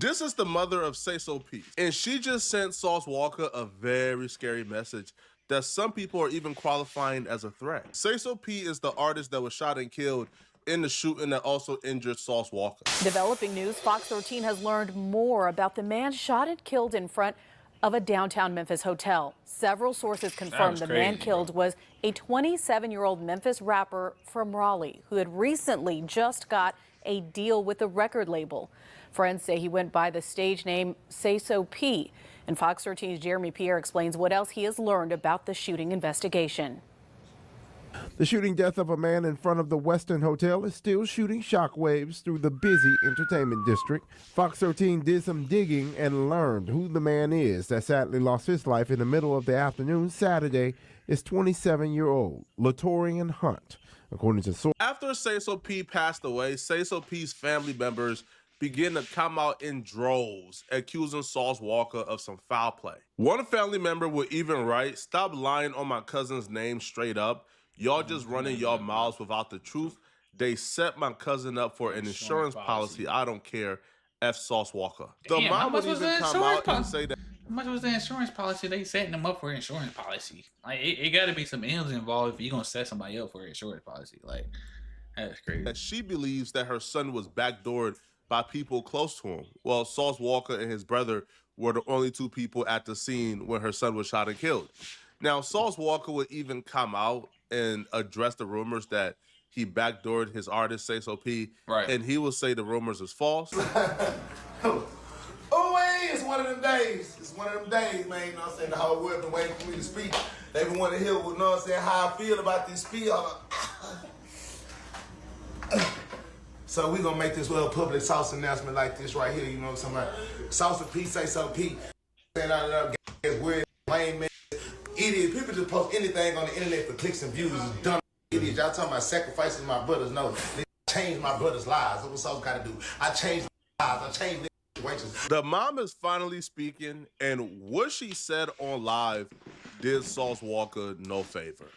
This is the mother of Sayso P, and she just sent Sauce Walka a very scary message that some people are even qualifying as a threat. Sayso P is the artist that was shot and killed in the shooting that also injured Sauce Walka. Developing news, Fox 13 has learned more about the man shot and killed in front of a downtown Memphis hotel. Several sources confirmed the man killed was a 27-year-old Memphis rapper from Raleigh who had recently just got a deal with a record label. Friends say he went by the stage name Sayso P. And Fox 13's Jeremy Pierre explains what else he has learned about the shooting investigation. The shooting death of a man in front of the Westin Hotel is still shooting shockwaves through the busy entertainment district. Fox 13 did some digging and learned who the man is that sadly lost his life in the middle of the afternoon Saturday is 27-year-old Latorian Hunt, according to sources. After Sayso P passed away, Sayso P's family members began to come out in droves, accusing Sauce Walka of some foul play. One family member would even write, "Stop lying on my cousin's name straight up. Y'all just running y'all mouths without the truth. They set my cousin up for an insurance policy. I don't care. F Sauce Walka." The mom would even come out and say that. How much was the insurance policy? They setting them up for insurance policy. Like it got to be some M's involved if you're gonna set somebody up for an insurance policy. Like that's crazy. That she believes that her son was backdoored by people close to him. Well, Sauce Walka and his brother were the only two people at the scene when her son was shot and killed. Now, Sauce Walka would even come out and address the rumors that he backdoored his artist, Sayso P. Right. And he will say the rumors is false. It's one of them days. It's one of them days, man. You know what I'm saying? The whole world been waiting for me to speak. They been wanting to hear, you know what I'm saying, how I feel about this speech. So we gonna make this little public sauce announcement like this right here. You know what I'm talking about? Sauce P, Sayso P. Saying out of that weird, lame man. Idiot. People just post anything on the internet for clicks and views. Dumb idiots. Y'all talking about sacrificing my brothers. No, they changed my brothers' lives. That's what Sauce gotta do. I changed their lives. I changed their situations. The mom is finally speaking, and what she said on live did Sauce Walka no favor.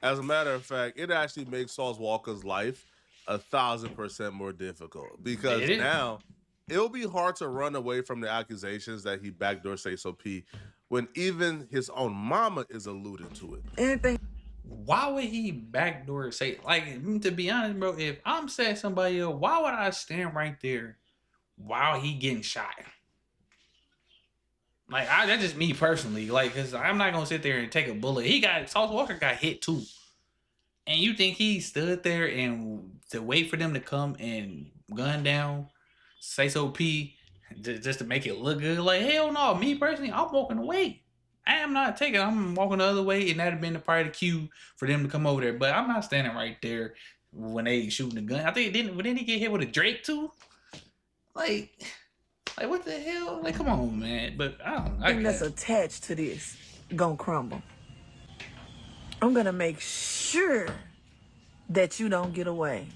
As a matter of fact, it actually makes Sauce Walka's life 1,000% more difficult because now it'll be hard to run away from the accusations that he backdoored Sayso P when even his own mama is alluding to it. Anything. Why would he backdoor say, like, to be honest, bro, if I'm saying somebody else, why would I stand right there while he getting shot? Like, that's just me personally. Like, because I'm not going to sit there and take a bullet. Sauce Walka got hit too. And you think he stood there and to wait for them to come and gun down Sayso P just to make it look good? Like, hell no. Me personally, I'm walking away. I am not taking. I'm walking the other way, and that'd have been the part of the queue for them to come over there. But I'm not standing right there when they shooting the gun. I think didn't he get hit with a Drake too? Like what the hell? Like, come on, man. But I think that's attached to this gonna crumble. I'm gonna make sure that you don't get away.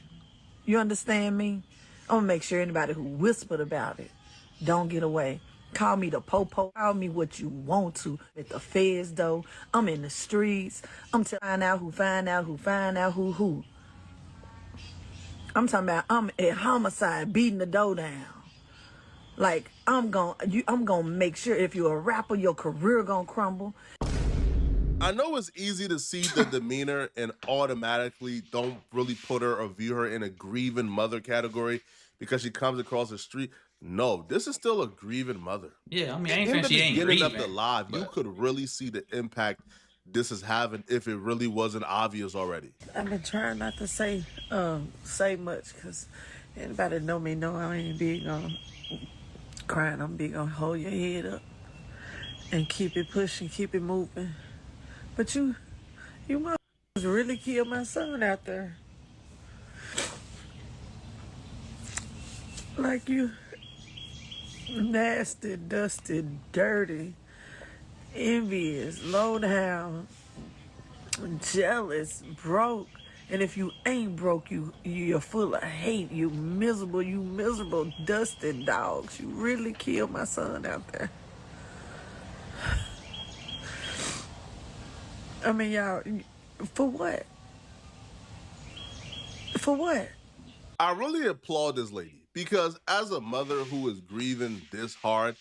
You understand me? I'm gonna make sure anybody who whispered about it don't get away. Call me the popo. Call me what you want to. At the feds, though, I'm in the streets. I'm find out who find out who find out who. I'm talking about I'm at homicide, beating the door down. Like I'm gonna make sure if you're a rapper, your career gonna crumble. I know it's easy to see the demeanor and automatically don't really put her or view her in a grieving mother category because she comes across the street. No, this is still a grieving mother. Yeah, I mean, I ain't saying she ain't grieving. In the beginning of the live, you could really see the impact this is having if it really wasn't obvious already. I've been trying not to say much because anybody know me know I ain't big on crying. I'm big on hold your head up and keep it pushing, keep it moving. But you must really kill my son out there. Like you nasty, dusty, dirty, envious, low down, jealous, broke. And if you ain't broke, you're full of hate. You miserable, dusty dogs. You really killed my son out there. I mean, y'all, for what? For what? I really applaud this lady Because as a mother who is grieving this hard,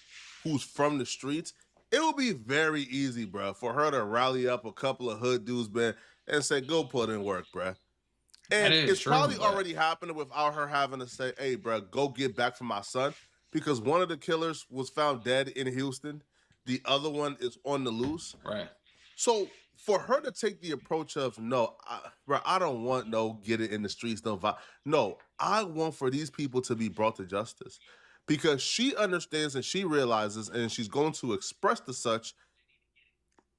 who's from the streets, it will be very easy, bruh, for her to rally up a couple of hood dudes, man, and say, go put in work, bruh. That And is it's true, probably but already happened without her having to say, hey, bruh, go get back for my son. Because one of the killers was found dead in Houston. The other one is on the loose. right. So for her to take the approach of no, bro, I don't want no get it in the streets, no vibe. No, I want for these people to be brought to justice because she understands and she realizes, and she's going to express to such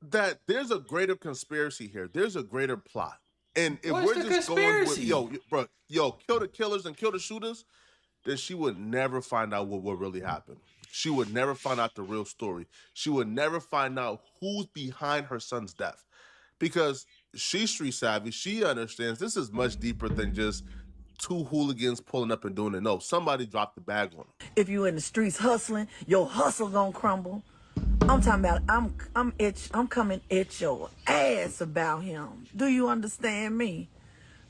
that there's a greater conspiracy here. There's a greater plot. And if What's we're the just going with conspiracy? bro, kill the killers and kill the shooters, then she would never find out what really happened. She would never find out the real story. She would never find out who's behind her son's death. Because she's street savvy. She understands this is much deeper than just two hooligans pulling up and doing it. No, somebody dropped the bag on them. If you in the streets hustling, your hustle gonna crumble. I'm talking about I'm coming at your ass about him. Do you understand me?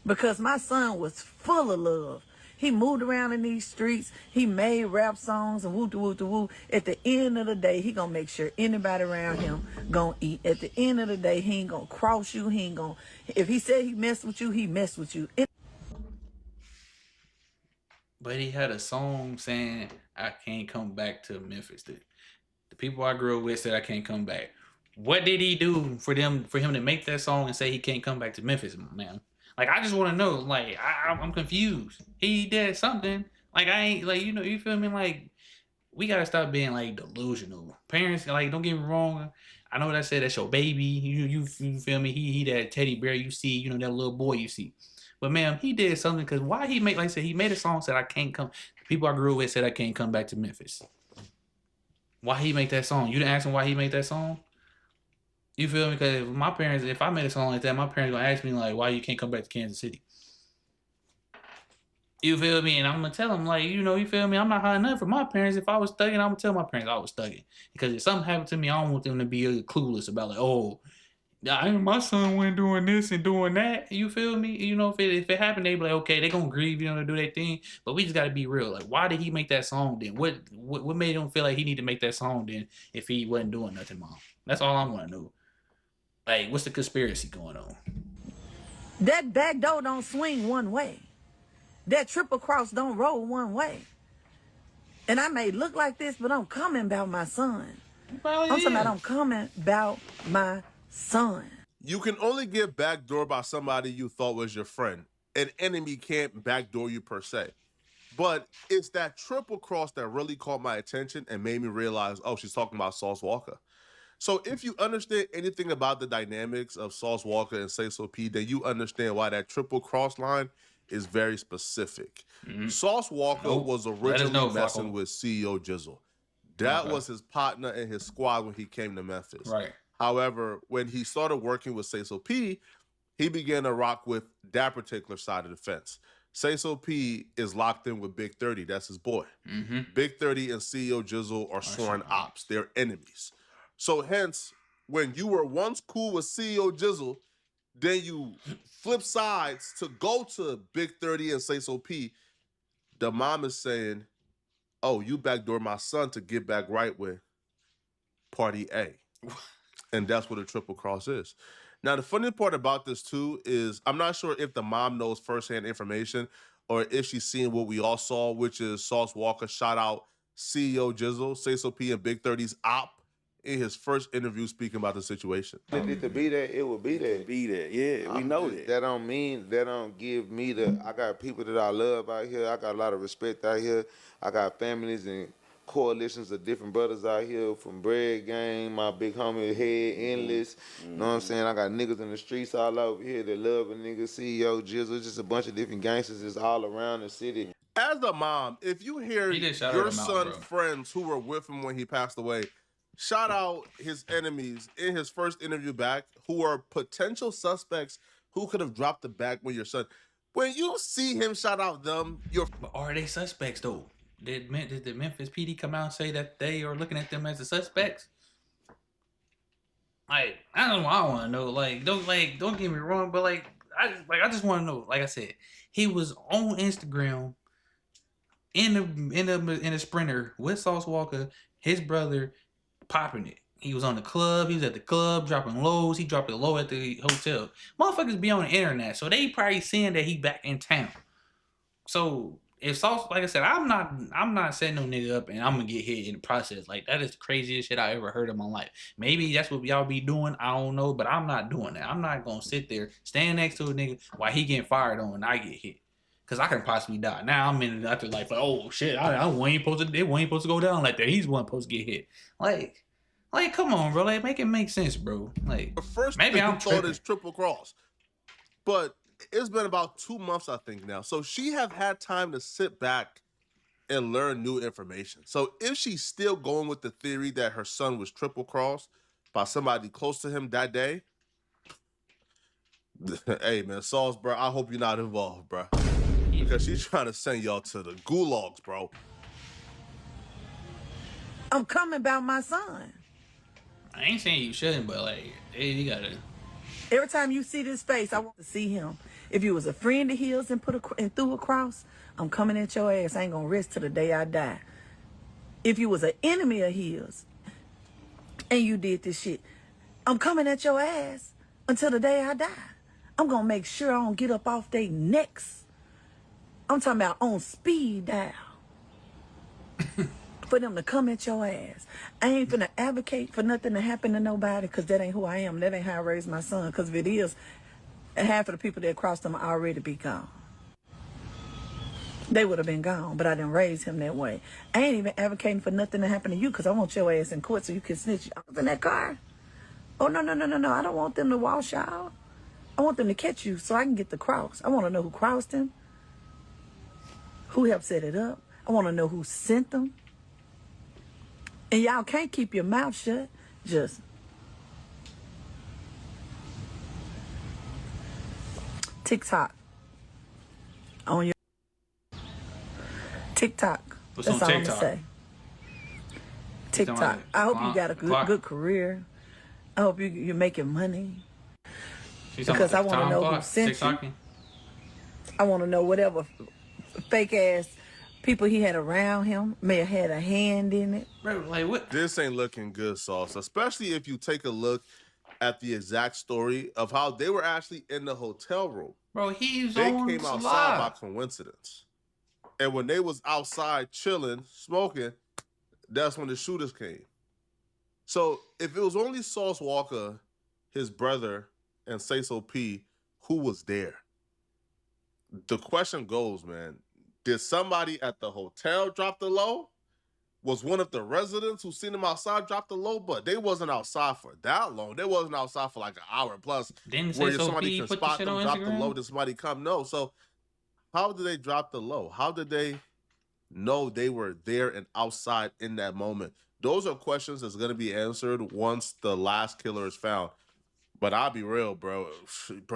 Because my son was full of love. He moved around in these streets. He made rap songs and woo-de-woo-de-woo. At the end of the day, he gonna make sure anybody around him gonna eat. At the end of the day, he ain't gonna cross you. He ain't gonna, if he said he messed with you, he messed with you. But he had a song saying, I can't come back to Memphis. The people I grew up with said I can't come back. What did he do for him to make that song and say he can't come back to Memphis, man? Like, I just want to know. Like, I'm confused. He did something. Like, I ain't, like, you feel me? Like, we got to stop being, like, delusional. Parents, like, don't get me wrong. I know what I said. That's your baby. You feel me? He that teddy bear you see, that little boy you see. But, man, he did something because why he made, like I said, he made a song said I can't come. The people I grew up with said I can't come back to Memphis. Why he make that song? You didn't ask him why he made that song? You feel me? Because my parents, if I made a song like that, my parents gonna ask me like, why you can't come back to Kansas City? You feel me? And I'm gonna tell them like, you feel me? I'm not high enough for my parents. If I was thugging, I'm gonna tell my parents I was thugging. Because if something happened to me, I don't want them to be clueless about like, oh, my son went doing this and doing that. You feel me? If it happened, they be like, okay, they gonna grieve, to do their thing. But we just gotta be real. Like, why did he make that song then? What made him feel like he need to make that song then if he wasn't doing nothing wrong? That's all I want to know. Like, what's the conspiracy going on? That back door don't swing one way. That triple cross don't roll one way. And I may look like this, but I'm coming about my son. I'm talking about I'm coming about my son. You can only get backdoored by somebody you thought was your friend. An enemy can't backdoor you per se. But it's that triple cross that really caught my attention and made me realize, oh, she's talking about Sauce Walka. So if you understand anything about the dynamics of Sauce Walka and Sayso P, then you understand why that triple cross line is very specific. Mm-hmm. Sauce Walka was originally messing with CEO Jizzle. That was his partner and his squad when he came to Memphis. Right. However, when he started working with Sayso P, he began to rock with that particular side of the fence. Sayso P is locked in with Big 30. That's his boy. Mm-hmm. Big 30 and CEO Jizzle are sworn ops. They're enemies. So hence, when you were once cool with CEO Jizzle, then you flip sides to go to Big 30 and Sayso P, the mom is saying, oh, you backdoor my son to get back right with Party A. And that's what a triple cross is. Now, the funny part about this, too, is I'm not sure if the mom knows firsthand information or if she's seen what we all saw, which is Sauce Walka shot out CEO Jizzle, Sayso P, and Big 30's op in his first interview speaking about the situation. If it to be there, it will be there. Be there, yeah, we know that. That don't give me I got people that I love out here. I got a lot of respect out here. I got families and coalitions of different brothers out here from Bread Gang, my big homie Head Endless. You know what I'm saying? I got niggas in the streets all over here that love a nigga, CEO Jizzle, just a bunch of different gangsters that's all around the city. As a mom, if you hear your son's friends who were with him when he passed away, shout out his enemies in his first interview back who are potential suspects who could have dropped the bag with your son. When you see him shout out them, But are they suspects though? Did the Memphis PD come out and say that they are looking at them as the suspects? Like, I don't know. I want to know. Like, don't get me wrong, but I just want to know. Like I said, he was on Instagram in the Sprinter with Sauce Walka, his brother popping it. He was on the club. He was at the club dropping lows. He dropped a low at the hotel. Motherfuckers be on the internet, so they probably seeing that he back in town. So if Sauce, like I said, I'm not setting no nigga up and I'm gonna get hit in the process. Like, that is the craziest shit I ever heard in my life. Maybe that's what y'all be doing. I don't know, but I'm not doing that. I'm not gonna sit there, stand next to a nigga while he getting fired on and I get hit. Cause I can possibly die. Now I'm in the afterlife. Like, oh shit, I wasn't supposed to go down like that. He's one supposed to get hit. Like, come on, bro. Like, make it make sense, bro. Like, The first maybe thing I'm thought tripping. is triple cross. But it's been about 2 months, I think, now. So she have had time to sit back and learn new information. So if she's still going with the theory that her son was triple crossed by somebody close to him that day, hey man, Sauce, bro, I hope you're not involved, bro. Because she's trying to send y'all to the gulags, bro. I'm coming about my son. I ain't saying you shouldn't, but like, hey, you gotta. Every time you see this face, I want to see him. If you was a friend of his and threw a cross, I'm coming at your ass. I ain't gonna rest till the day I die. If you was an enemy of his and you did this shit, I'm coming at your ass until the day I die. I'm gonna make sure I don't get up off their necks. I'm talking about on speed dial. For them to come at your ass. I ain't finna advocate for nothing to happen to nobody, because that ain't who I am. That ain't how I raised my son. Because if it is, half of the people that crossed him already be gone. They would have been gone, but I didn't raise him that way. I ain't even advocating for nothing to happen to you, because I want your ass in court so you can snitch. I was in that car. Oh, no. I don't want them to wash out. I want them to catch you so I can get the cross. I want to know who crossed him, who helped set it up. I want to know who sent them. And y'all can't keep your mouth shut. Just TikTok on your TikTok. What's That's on all I'm TikTok? gonna say. TikTok. I hope you got a good career. I hope you're making money. Because I want to know who sent you. I want to know whatever fake ass people he had around him may have had a hand in it. Bro, like, what? This ain't looking good, Sauce, especially if you take a look at the exact story of how they were actually in the hotel room. Bro, They came outside by coincidence. And when they was outside chilling, smoking, that's when the shooters came. So if it was only Sauce Walka, his brother, and Sayso P who was there, the question goes, man, did somebody at the hotel drop the low? Was one of the residents who seen them outside drop the low? But they wasn't outside for that long. They wasn't outside for like an hour plus. Didn't where Sayso somebody P can put the spot shit them, on drop the Instagram? low, did somebody come? No. So how did they drop the low? How did they know they were there and outside in that moment? Those are questions that's going to be answered once the last killer is found. But I'll be real, bro.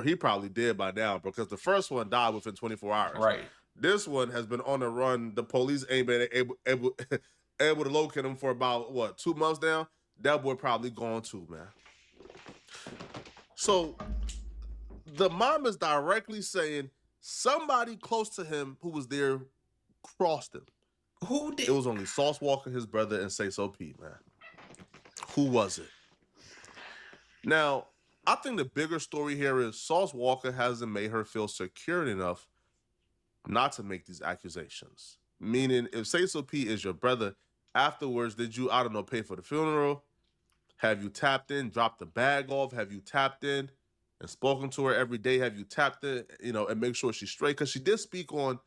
He probably did by now, because the first one died within 24 hours. Right. This one has been on the run. The police ain't been able to locate him for about, 2 months now? That boy probably gone too, man. So the mom is directly saying somebody close to him who was there crossed him. Who did? It was only Sauce Walka, his brother, and Sayso P, man. Who was it? Now, I think the bigger story here is Sauce Walka hasn't made her feel secure enough not to make these accusations. Meaning, if Sayso P is your brother, afterwards, did you, I don't know, pay for the funeral? Have you tapped in, dropped the bag off? Have you tapped in and spoken to her every day? Have you tapped in, and make sure she's straight? Because she did speak on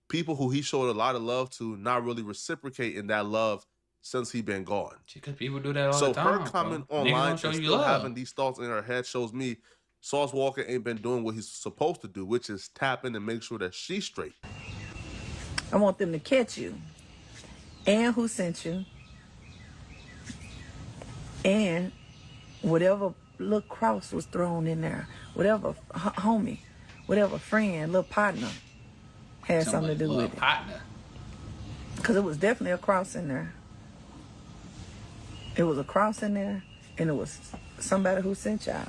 people who he showed a lot of love to not really reciprocating that love since he been gone. Because people do that all So the time. her comment bro. online Niggas don't and show you still love. having these thoughts in her head shows me Sauce Walka ain't been doing what he's supposed to do, which is tap in and make sure that she's straight. I want them to catch you, and who sent you, and whatever little cross was thrown in there, whatever homie, whatever friend, little partner had something to do with it. Partner. Because it was definitely a cross in there. It was a cross in there, and it was somebody who sent y'all.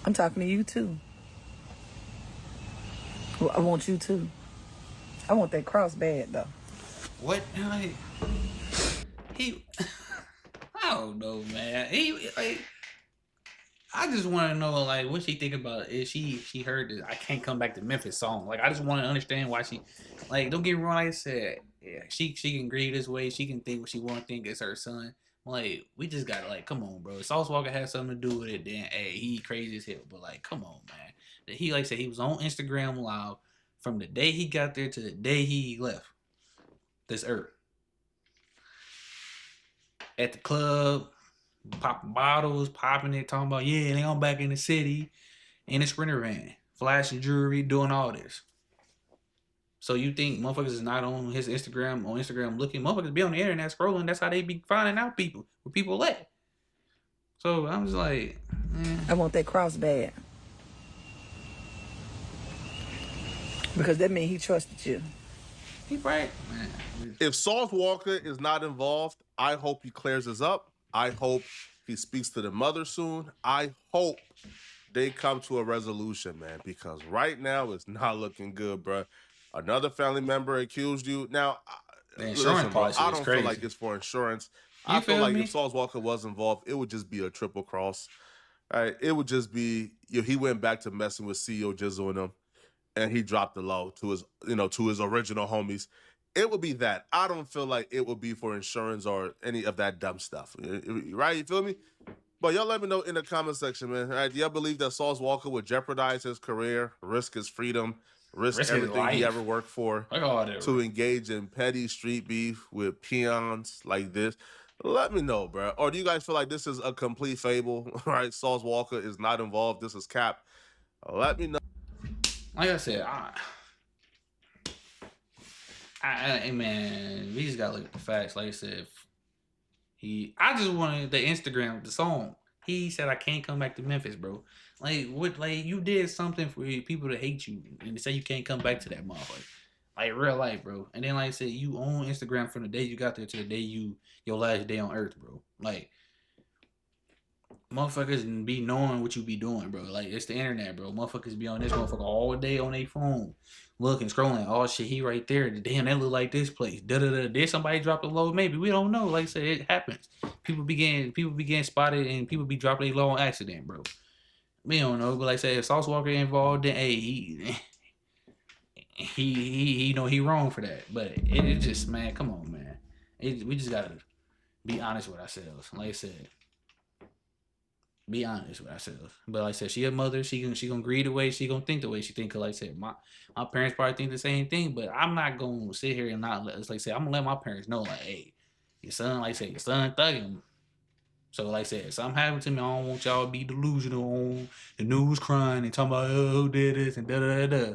I'm talking to you too. Well, I want you too. I want that cross bad though. What? Like, he, I don't know, man. He like, I just want to know like what she think about it. Is she heard the "I Can't Come Back to Memphis" song? Like, I just want to understand why she, like, don't get me wrong. Like I said, yeah, she can grieve this way. She can think what she want to think. It's her son. Like, we just gotta, like, come on, bro. Sauce Walka had something to do with it. Then, hey, he crazy as hell. But like, come on, man. He, like I said, he was on Instagram Live from the day he got there to the day he left this earth. At the club, popping bottles, popping it, talking about, yeah, they on back in the city in a Sprinter van, flashing jewelry, doing all this. So you think motherfuckers is not on his Instagram, looking? Motherfuckers be on the internet scrolling. That's how they be finding out people, where people at. So I'm just like, I want that cross bad. Because that means he trusted you. he right, man. If Sauce Walka is not involved, I hope he clears this up. I hope he speaks to the mother soon. I hope they come to a resolution, man, because right now it's not looking good, bro. Another family member accused you. Now, The insurance policy I is don't crazy. feel like it's for insurance. You I feel feel like me? if Sauce Walka was involved, it would just be a triple cross. Right? It would just be, he went back to messing with CEO Jizzle and them, and he dropped the low to his, to his original homies. It would be that. I don't feel like it would be for insurance or any of that dumb stuff. Right? You feel me? But y'all let me know in the comment section, man. All right, do y'all believe that Sauce Walka would jeopardize his career, risk his freedom, risk everything he ever worked for to engage in petty street beef with peons like this? Let me know, bro. Or do you guys feel like this is a complete fable? Right? Sauce Walka is not involved. This is cap. Let me know. Like I said, man, we just gotta look at the facts. Like I said, I just wanted the Instagram, the song. He said, "I can't come back to Memphis, bro." Like, what? Like, you did something for people to hate you and say you can't come back to that motherfucker. Like, real life, bro. And then, like I said, you own Instagram from the day you got there to the day your last day on Earth, bro. Like, motherfuckers be knowing what you be doing, bro. Like, it's the internet, bro. Motherfuckers be on this motherfucker all day on their phone, looking, scrolling. Oh shit, he right there. Damn, that look like this place. Did somebody drop the low? Maybe, we don't know. Like I said, it happens. People be getting spotted, and people be dropping their low on accident, bro. We don't know, but like I said, if Sauce Walka involved, then hey, he know he wrong for that. But it just, man, come on, man. We just gotta be honest with ourselves. Like I said, be honest with ourselves. But like I said, she a mother. She gonna grieve the way she gonna think the way she think. Cause like I said, my parents probably think the same thing. But I'm not gonna sit here and not let. Like I said, I'm gonna let my parents know, like, hey, your son, like I said, your son thugging. So like I said, if something happened to me, I don't want y'all to be delusional on the news crying and talking about, oh, who did this and da da da.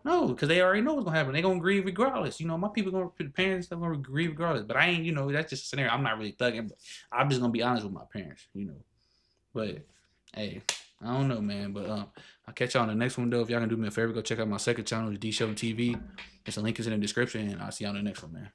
No, because they already know what's gonna happen. They gonna grieve regardless. My parents are gonna grieve regardless. But I ain't, that's just a scenario. I'm not really thugging, but I'm just gonna be honest with my parents, But hey, I don't know, man. But I'll catch y'all on the next one though. If y'all can do me a favor, go check out my second channel, the D.SHELTON TV. There's a link is in the description, and I'll see y'all on the next one, man.